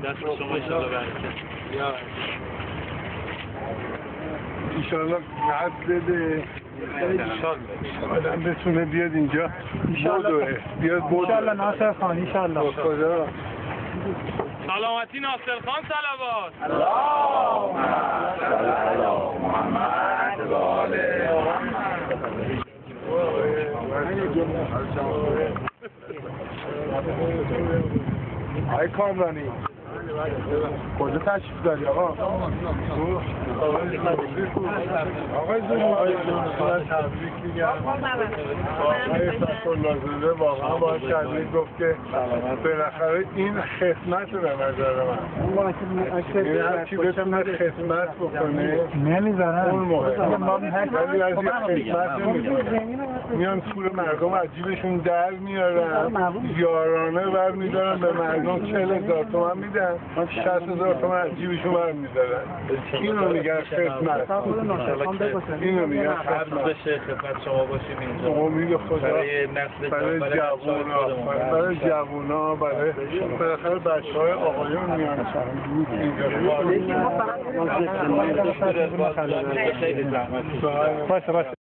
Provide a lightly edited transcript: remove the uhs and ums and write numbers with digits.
دست شما ایشالله برکت. ایشالله قد بده آدم بتونه بیاد اینجا بیاد بود ایشالله ناصر خان ایشالله. خدا سلامتی ناصر خان صلوات. اللهم صل علی محمد و آل آقای کامرانی کجا تشریف داری آقا؟ آقای زنوان تبریک میگم. آقای فتح‌الله واقعا باید تبریک گفت که بالاخره این خدمت به نظر من این هرچی بتونه خدمت بکنه نمیذارن اون مهم ولی از این خدمت نمیدونم میان پول مردم عجیبشون در میارن یارانه بر میدارن به مردم 40,000 تومن میدن 60,000 تومن عجیبشون بر میدارن اینو میگن خدمت اینو میگن خدمت بشه خدمت شما باشیم اینجا امید خدا برای نسل برای جوونا برای بالاخره بچه‌های آقایون میان اینجا خیلی زحمت باشه